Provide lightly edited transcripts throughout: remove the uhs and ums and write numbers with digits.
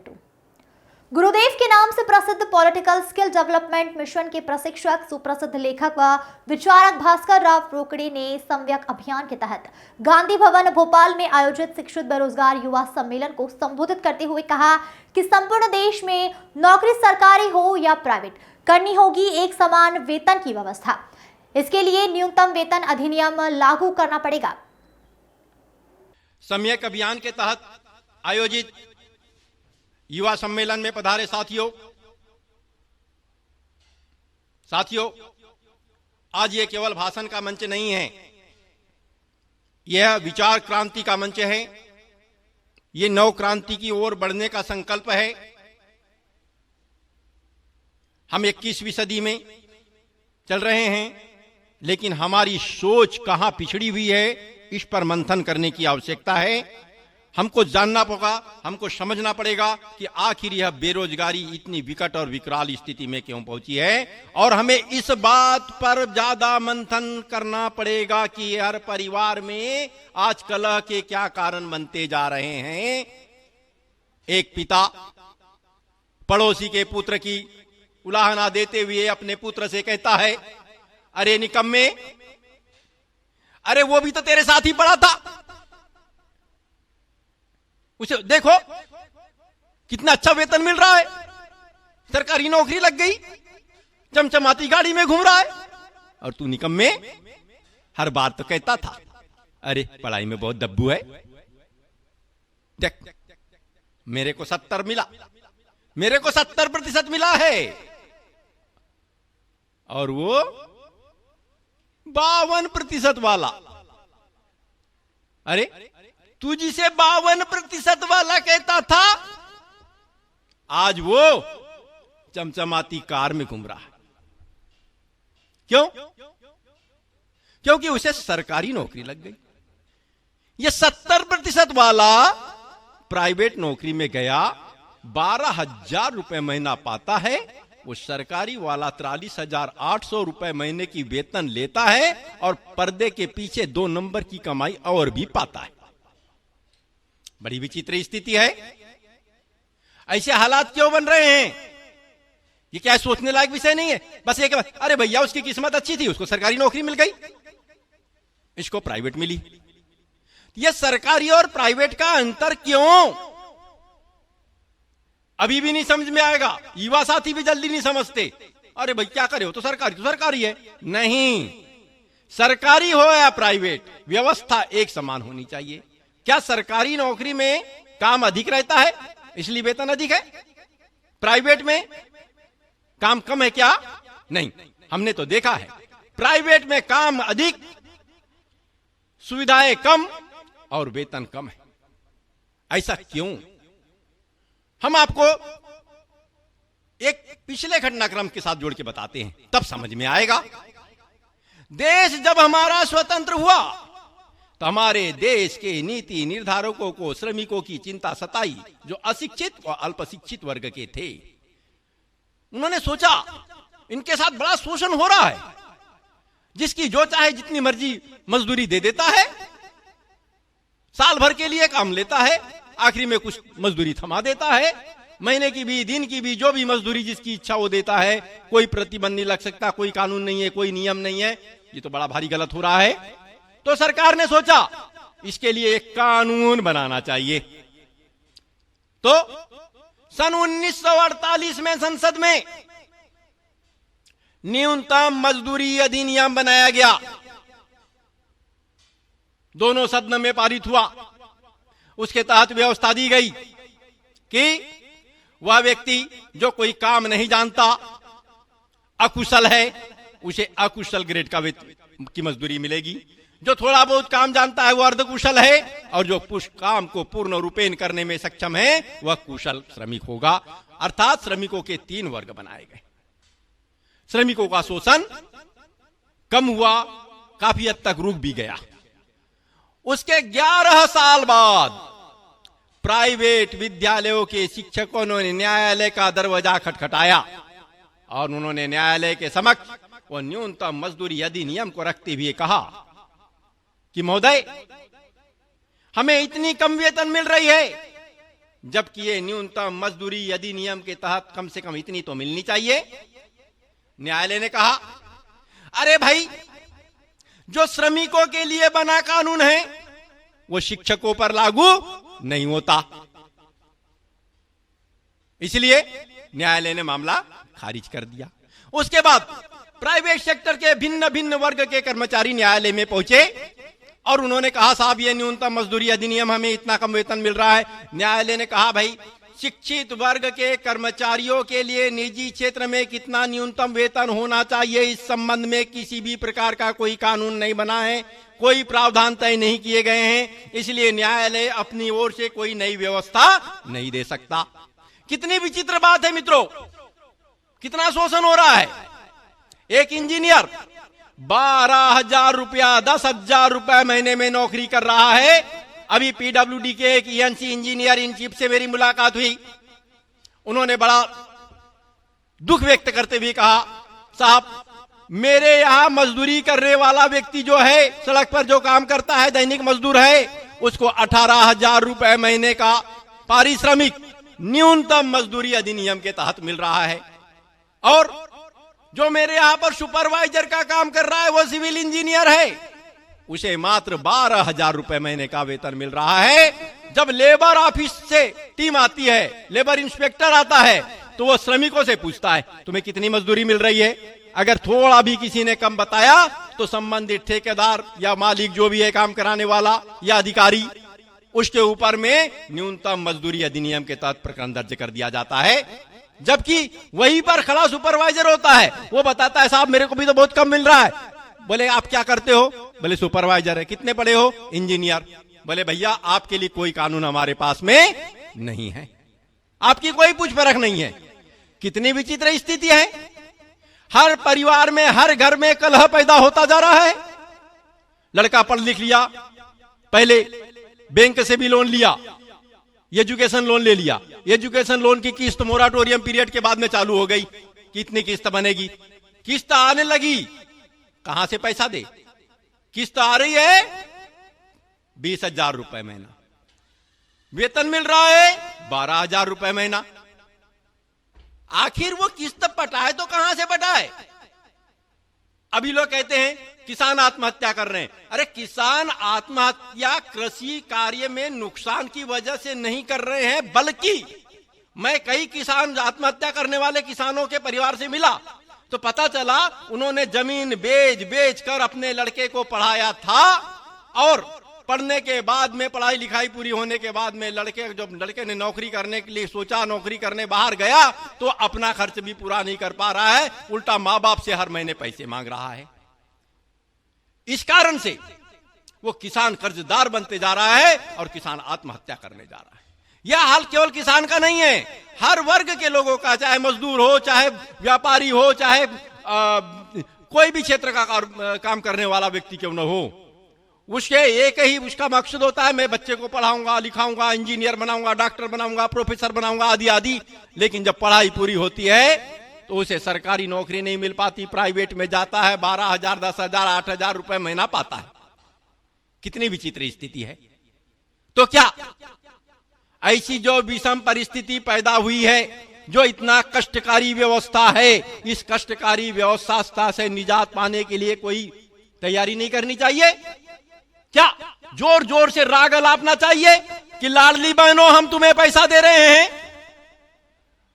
2। गुरुदेव के नाम से प्रसिद्ध पॉलिटिकल स्किल डेवलपमेंट मिशन के प्रशिक्षक सुप्रसिद्ध लेखक व विचारक भास्कर राव रोकड़े ने सम्यक अभियान के तहत गांधी भवन भोपाल में आयोजित शिक्षित बेरोजगार युवा सम्मेलन को संबोधित करते हुए कहा कि संपूर्ण देश में नौकरी सरकारी हो या प्राइवेट करनी होगी एक समान वेतन की व्यवस्था। इसके लिए न्यूनतम वेतन अधिनियम लागू करना पड़ेगा। सम्यक अभियान के तहत आयोजित युवा सम्मेलन में पधारे साथियों, आज ये केवल भाषण का मंच नहीं है, यह विचार क्रांति का मंच है। ये नव क्रांति की ओर बढ़ने का संकल्प है। हम 21वीं सदी में चल रहे हैं, लेकिन हमारी सोच कहां पिछड़ी हुई है, इस पर मंथन करने की आवश्यकता है। हमको जानना होगा, हमको समझना पड़ेगा कि आखिर यह बेरोजगारी इतनी विकट और विकराल स्थिति में क्यों पहुंची है, और हमें इस बात पर ज्यादा मंथन करना पड़ेगा कि हर परिवार में आज कलह के क्या कारण बनते जा रहे हैं। एक पिता पड़ोसी के पुत्र की उलाहना देते हुए अपने पुत्र से कहता है, अरे निकम्मे, अरे वो भी तो तेरे साथ ही पढ़ा था, उसे देखो कितना अच्छा वेतन मिल रहा है, सरकारी नौकरी लग गई, चमचमाती गाड़ी में घूम रहा है, और तू निकम्मे हर बार तो कहता था अरे पढ़ाई में बहुत दब्बू है। देख, मेरे को 70 मिला, मेरे को 70% मिला है, और वो 52% वाला, अरे तू जिसे 52% वाला कहता था, आज वो चमचमाती कार में घूम रहा है। क्यों? क्योंकि उसे सरकारी नौकरी लग गई। ये 70% वाला प्राइवेट नौकरी में गया, 12,000 रुपए महीना पाता है, वो सरकारी वाला 43,800 रुपए महीने की वेतन लेता है, और पर्दे के पीछे 2 नंबर की कमाई और भी पाता है। बड़ी विचित्र स्थिति है। ऐसे हालात क्यों बन रहे हैं? ये क्या सोचने लायक विषय नहीं है? बस एक बात, अरे भैया उसकी किस्मत अच्छी थी, उसको सरकारी नौकरी मिल गई, इसको प्राइवेट मिली। ये सरकारी और प्राइवेट का अंतर क्यों? अभी भी नहीं समझ में आएगा। युवा साथी भी जल्दी नहीं समझते। अरे भाई क्या करे, हो तो सरकारी है। नहीं, सरकारी हो या प्राइवेट, व्यवस्था एक समान होनी चाहिए। क्या सरकारी नौकरी में काम अधिक रहता है इसलिए वेतन अधिक है? प्राइवेट में काम कम है क्या? नहीं, हमने तो देखा है प्राइवेट में काम अधिक, सुविधाएं कम और वेतन कम है। ऐसा क्यों? हम आपको एक पिछले घटनाक्रम के साथ जोड़ के बताते हैं, तब समझ में आएगा। देश जब हमारा स्वतंत्र हुआ तो हमारे देश के नीति निर्धारकों को श्रमिकों की चिंता सताई, जो अशिक्षित और अल्पशिक्षित वर्ग के थे। उन्होंने सोचा इनके साथ बड़ा शोषण हो रहा है, जिसकी जो चाहे जितनी मर्जी मजदूरी दे देता है, साल भर के लिए काम लेता है, आखिरी में कुछ मजदूरी थमा देता है, महीने की भी दिन की भी जो भी मजदूरी जिसकी इच्छा वो देता है, कोई प्रतिबंध नहीं लग सकता, कोई कानून नहीं है, कोई नियम नहीं है। ये तो बड़ा भारी गलत हो रहा है। तो सरकार ने सोचा इसके लिए एक कानून बनाना चाहिए। तो सन 1948 में संसद में न्यूनतम मजदूरी अधिनियम बनाया गया, दोनों सदन में पारित हुआ। उसके तहत व्यवस्था दी गई कि वह व्यक्ति जो कोई काम नहीं जानता, अकुशल है, उसे अकुशल ग्रेड की मजदूरी मिलेगी। जो थोड़ा बहुत काम जानता है वो अर्धकुशल है, और जो काम को पूर्ण रूपेण करने में सक्षम है वह कुशल श्रमिक होगा। अर्थात श्रमिकों के 3 वर्ग बनाए गए। श्रमिकों का शोषण कम हुआ, काफी हद तक रुक भी गया। उसके 11 साल बाद प्राइवेट विद्यालयों के शिक्षकों ने न्यायालय का दरवाजा खटखटाया, और उन्होंने न्यायालय के समक्ष वो न्यूनतम मजदूरी अधिनियम को रखते हुए कहा कि महोदय, हमें इतनी कम वेतन मिल रही है, जबकि ये न्यूनतम मजदूरी अधिनियम के तहत कम से कम इतनी तो मिलनी चाहिए। न्यायालय ने कहा, अरे भाई, जो श्रमिकों के लिए बना कानून है वो शिक्षकों पर लागू नहीं होता। इसलिए न्यायालय ने मामला खारिज कर दिया। उसके बाद प्राइवेट सेक्टर के भिन्न भिन्न वर्ग के कर्मचारी न्यायालय में पहुंचे और उन्होंने कहा, साहब ये न्यूनतम मजदूरी अधिनियम, हमें इतना कम वेतन मिल रहा है। न्यायालय ने कहा, भाई शिक्षित वर्ग के कर्मचारियों के लिए निजी क्षेत्र में कितना न्यूनतम वेतन होना चाहिए, इस संबंध में किसी भी प्रकार का कोई कानून नहीं बना है, कोई प्रावधान तय नहीं किए गए हैं, इसलिए न्यायालय अपनी ओर से कोई नई व्यवस्था नहीं दे सकता। कितनी विचित्र बात है मित्रों, कितना शोषण हो रहा है। एक इंजीनियर 12,000 रुपया, 10,000 रुपया महीने में नौकरी कर रहा है। अभी पीडब्ल्यूडी के एक ईएनसी इंजीनियर इन चीफ से मेरी मुलाकात हुई। उन्होंने बड़ा दुख व्यक्त करते हुए कहा, साहब मेरे यहां मजदूरी करने वाला व्यक्ति जो है, सड़क पर जो काम करता है, दैनिक मजदूर है, उसको 18,000 रुपए महीने का पारिश्रमिक न्यूनतम मजदूरी अधिनियम के तहत मिल रहा है। और जो मेरे यहां पर सुपरवाइजर का काम कर रहा है, वो सिविल इंजीनियर है, उसे मात्र 12,000 रुपए महीने का वेतन मिल रहा है। जब लेबर ऑफिस से टीम आती है, लेबर इंस्पेक्टर आता है, तो वो श्रमिकों से पूछता है, तुम्हें कितनी मजदूरी मिल रही है। अगर थोड़ा भी किसी ने कम बताया तो संबंधित ठेकेदार या मालिक जो भी है काम कराने वाला या अधिकारी, उसके ऊपर में न्यूनतम मजदूरी अधिनियम के तहत प्रकरण दर्ज कर दिया जाता है। जबकि वहीं पर खड़ा सुपरवाइजर होता है, वो बताता है, साहब मेरे को भी तो बहुत कम मिल रहा है। बोले आप क्या करते हो? बोले सुपरवाइजर है। कितने पढ़े हो? इंजीनियर। बोले भैया आपके लिए कोई कानून हमारे पास में नहीं है, आपकी कोई पूछ परख नहीं है। कितनी विचित्र स्थिति है। हर परिवार में, हर घर में कलह पैदा होता जा रहा है। लड़का पढ़ लिख लिया, पहले बैंक से भी लोन लिया, एजुकेशन लोन ले लिया, एजुकेशन लोन की किस्त मोराटोरियम पीरियड के बाद में चालू हो गई। कितनी किस्त बनेगी? किस्त आने लगी, कहां से पैसा दे? किस्त आ रही है 20,000 रुपए महीना, वेतन मिल रहा है 12,000 रुपए महीना। आखिर वो किस्त पटाए तो कहां से पटाए? अभी लोग कहते हैं किसान आत्महत्या कर रहे हैं। अरे किसान आत्महत्या कृषि कार्य में नुकसान की वजह से नहीं कर रहे हैं, बल्कि मैं कई किसान आत्महत्या करने वाले किसानों के परिवार से मिला तो पता चला उन्होंने जमीन बेच कर अपने लड़के को पढ़ाया था, और पढ़ने के बाद में, पढ़ाई लिखाई पूरी होने के बाद में जब लड़के ने नौकरी करने के लिए सोचा, नौकरी करने बाहर गया तो अपना खर्च भी पूरा नहीं कर पा रहा है, उल्टा मां बाप से हर महीने पैसे मांग रहा है। इस कारण से वो किसान कर्जदार बनते जा रहा है और किसान आत्महत्या करने जा रहा है। यह हाल केवल किसान का नहीं है, हर वर्ग के लोगों का, चाहे मजदूर हो, चाहे व्यापारी हो, चाहे कोई भी क्षेत्र का काम करने वाला व्यक्ति क्यों न हो, उसके एक ही उसका मकसद होता है, मैं बच्चे को पढ़ाऊंगा, लिखाऊंगा, इंजीनियर बनाऊंगा, डॉक्टर बनाऊंगा, प्रोफेसर बनाऊंगा, आदि आदि। लेकिन जब पढ़ाई पूरी होती है तो उसे सरकारी नौकरी नहीं मिल पाती, प्राइवेट में जाता है, 12,000, 10,000, 8,000 रुपए महीना पाता है। कितनी विचित्र स्थिति है। तो क्या ऐसी जो विषम परिस्थिति पैदा हुई है, जो इतना कष्टकारी व्यवस्था है, इस कष्टकारी व्यवस्था से निजात पाने के लिए कोई तैयारी नहीं करनी चाहिए? क्या जोर जोर से राग अलापना चाहिए कि लाडली बहनों हम तुम्हें पैसा दे रहे हैं?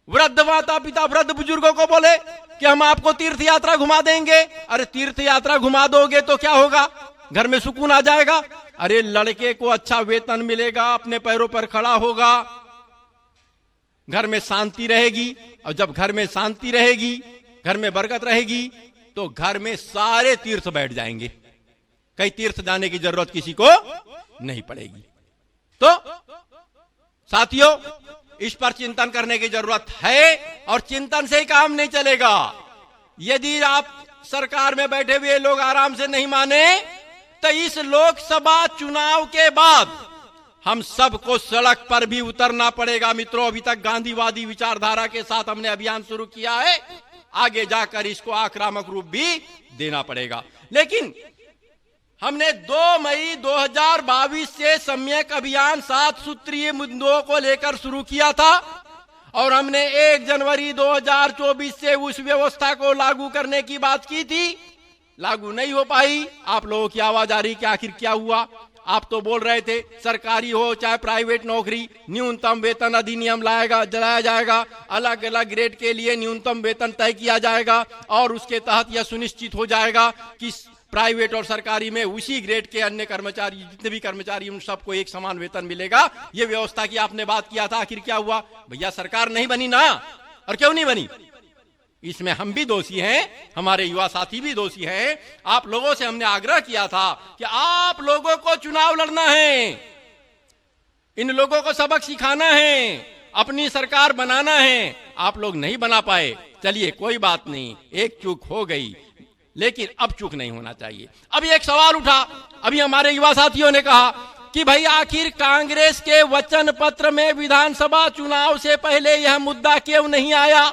वृद्ध माता पिता वृद्ध बुजुर्गों को बोले कि हम आपको तीर्थ यात्रा घुमा देंगे। अरे तीर्थ यात्रा घुमा दोगे तो क्या होगा? घर में सुकून आ जाएगा? अरे लड़के को अच्छा वेतन मिलेगा, अपने पैरों पर खड़ा होगा, घर में शांति रहेगी, और जब घर में शांति रहेगी, घर में बरकत रहेगी, तो घर में सारे तीर्थ बैठ जाएंगे, कहीं तीर्थ जाने की जरूरत किसी को नहीं पड़ेगी। तो साथियों, इस पर चिंतन करने की जरूरत है, और चिंतन से ही काम नहीं चलेगा। यदि आप सरकार में बैठे हुए लोग आराम से नहीं माने, तो इस लोकसभा चुनाव के बाद हम सबको सड़क पर भी उतरना पड़ेगा। मित्रों, अभी तक गांधीवादी विचारधारा के साथ हमने अभियान शुरू किया है, आगे जाकर इसको आक्रामक रूप भी देना पड़ेगा। लेकिन हमने 2 मई 2022 से सम्यक अभियान 7 सूत्रीय मुद्दों को लेकर शुरू किया था और हमने 1 जनवरी 2024 से उस व्यवस्था को लागू करने की बात की थी। लागू नहीं हो पाई। आप लोगों की आवाज आ रही कि आखिर क्या हुआ? आप तो बोल रहे थे सरकारी हो चाहे प्राइवेट नौकरी, न्यूनतम वेतन अधिनियम लाया जाएगा, अलग अलग ग्रेड के लिए न्यूनतम वेतन तय किया जाएगा और उसके तहत यह सुनिश्चित हो जाएगा कि प्राइवेट और सरकारी में उसी ग्रेड के अन्य कर्मचारी, जितने भी कर्मचारी, उन सबको एक समान वेतन मिलेगा। ये व्यवस्था की आपने बात किया था, आखिर क्या हुआ? भैया सरकार नहीं बनी ना। और क्यों नहीं बनी? इसमें हम भी दोषी हैं, हमारे युवा साथी भी दोषी हैं। आप लोगों से हमने आग्रह किया था कि आप लोगों को चुनाव लड़ना है, इन लोगों को सबक सिखाना है, अपनी सरकार बनाना है। आप लोग नहीं बना पाए, चलिए कोई बात नहीं, एक चूक हो गई, लेकिन अब चूक नहीं होना चाहिए। अभी एक सवाल उठा, अभी हमारे युवा साथियों ने कहा कि भाई आखिर कांग्रेस के वचन पत्र में विधानसभा चुनाव से पहले यह मुद्दा क्यों नहीं आया?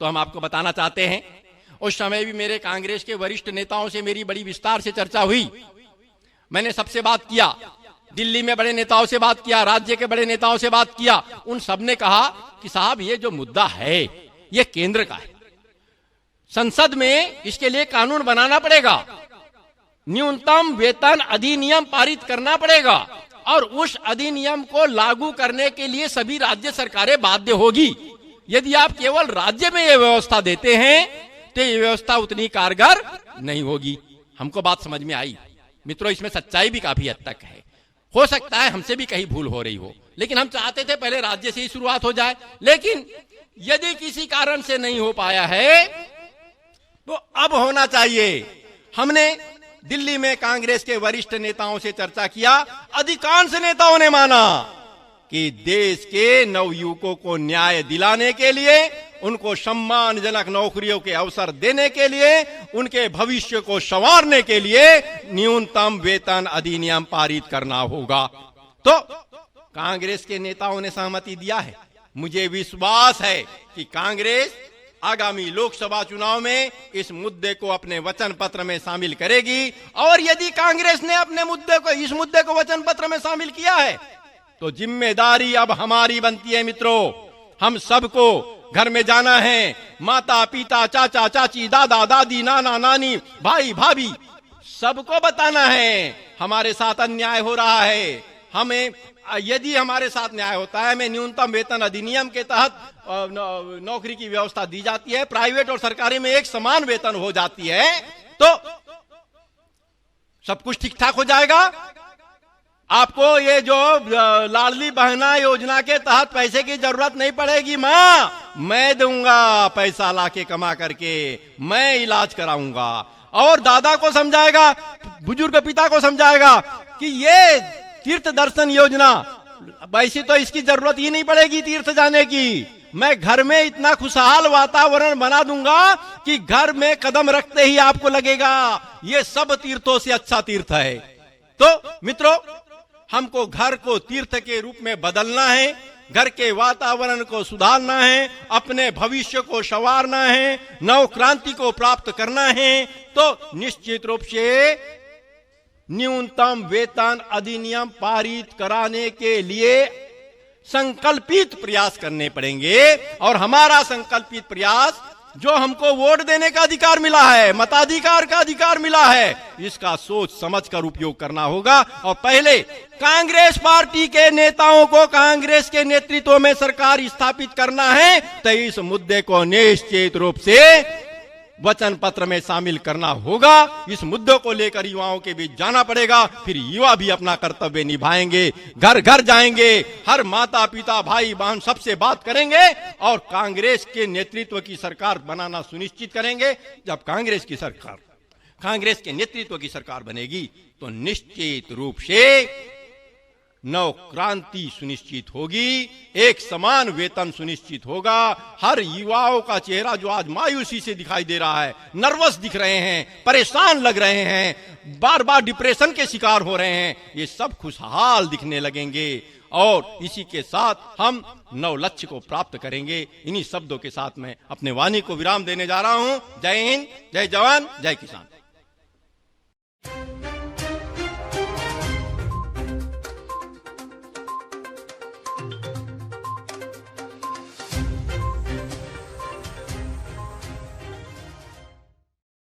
तो हम आपको बताना चाहते हैं, उस समय भी मेरे कांग्रेस के वरिष्ठ नेताओं से मेरी बड़ी विस्तार से चर्चा हुई। मैंने सबसे बात किया, दिल्ली में बड़े नेताओं से बात किया, राज्य के बड़े नेताओं से बात किया। उन सब ने कहा कि साहब ये जो मुद्दा है ये केंद्र का है, संसद में इसके लिए कानून बनाना पड़ेगा, न्यूनतम वेतन अधिनियम पारित करना पड़ेगा और उस अधिनियम को लागू करने के लिए सभी राज्य सरकारें बाध्य होगी। यदि आप केवल राज्य में यह व्यवस्था देते हैं तो यह व्यवस्था उतनी कारगर नहीं होगी। हमको बात समझ में आई मित्रों, इसमें सच्चाई भी काफी हद तक है। हो सकता है हमसे भी कहीं भूल हो रही हो, लेकिन हम चाहते थे पहले राज्य से ही शुरुआत हो जाए। लेकिन यदि किसी कारण से नहीं हो पाया है तो अब होना चाहिए। हमने दिल्ली में कांग्रेस के वरिष्ठ नेताओं से चर्चा किया, अधिकांश नेताओं ने माना कि देश के नवयुवकों को न्याय दिलाने के लिए, उनको सम्मानजनक नौकरियों के अवसर देने के लिए, उनके भविष्य को संवारने के लिए न्यूनतम वेतन अधिनियम पारित करना होगा। तो कांग्रेस के नेताओं ने सहमति दिया है। मुझे विश्वास है कि कांग्रेस आगामी लोकसभा चुनाव में इस मुद्दे को अपने वचन पत्र में शामिल करेगी। और यदि कांग्रेस ने अपने इस मुद्दे को वचन पत्र में शामिल किया है तो जिम्मेदारी अब हमारी बनती है मित्रों। हम सबको घर में जाना है, माता पिता, चाचा चाची, दादा दादी, नाना नानी, भाई भाभी, सबको बताना है हमारे साथ अन्याय हो रहा है। हमें यदि हमारे साथ न्याय होता है, हमें न्यूनतम वेतन अधिनियम के तहत नौकरी की व्यवस्था दी जाती है, प्राइवेट और सरकारी में एक समान वेतन हो जाती है, तो सब कुछ ठीक ठाक हो जाएगा। आपको ये जो लाडली बहना योजना के तहत पैसे की जरूरत नहीं पड़ेगी। मां, मैं दूंगा पैसा लाके कमा करके, मैं इलाज कराऊंगा। और दादा को समझाएगा, बुजुर्ग पिता को समझाएगा कि ये तीर्थ दर्शन योजना, वैसे तो इसकी जरूरत ही नहीं पड़ेगी तीर्थ जाने की। मैं घर में इतना खुशहाल वातावरण बना दूंगा कि घर में कदम रखते ही आपको लगेगा ये सब तीर्थों से अच्छा तीर्थ है। तो मित्रों, हमको घर को तीर्थ के रूप में बदलना है, घर के वातावरण को सुधारना है, अपने भविष्य को संवारना है, नव क्रांति को प्राप्त करना है। तो निश्चित रूप से न्यूनतम वेतन अधिनियम पारित कराने के लिए संकल्पित प्रयास करने पड़ेंगे। और हमारा संकल्पित प्रयास, जो हमको वोट देने का अधिकार मिला है, मताधिकार का अधिकार मिला है, इसका सोच समझकर उपयोग करना होगा। और पहले कांग्रेस पार्टी के नेताओं को कांग्रेस के नेतृत्व में सरकार स्थापित करना है, तो इस मुद्दे को निश्चित रूप से वचन पत्र में शामिल करना होगा। इस मुद्दों को लेकर युवाओं के बीच जाना पड़ेगा, फिर युवा भी अपना कर्तव्य निभाएंगे, घर घर जाएंगे, हर माता पिता भाई बहन सबसे बात करेंगे और कांग्रेस के नेतृत्व की सरकार बनाना सुनिश्चित करेंगे। जब कांग्रेस के नेतृत्व की सरकार बनेगी तो निश्चित रूप से नव क्रांति सुनिश्चित होगी, एक समान वेतन सुनिश्चित होगा। हर युवाओं का चेहरा जो आज मायूसी से दिखाई दे रहा है, नर्वस दिख रहे हैं, परेशान लग रहे हैं, बार बार डिप्रेशन के शिकार हो रहे हैं, ये सब खुशहाल दिखने लगेंगे। और इसी के साथ हम नव लक्ष्य को प्राप्त करेंगे। इन्हीं शब्दों के साथ मैं अपने वाणी को विराम देने जा रहा हूं। जय हिंद, जय जवान, जय किसान।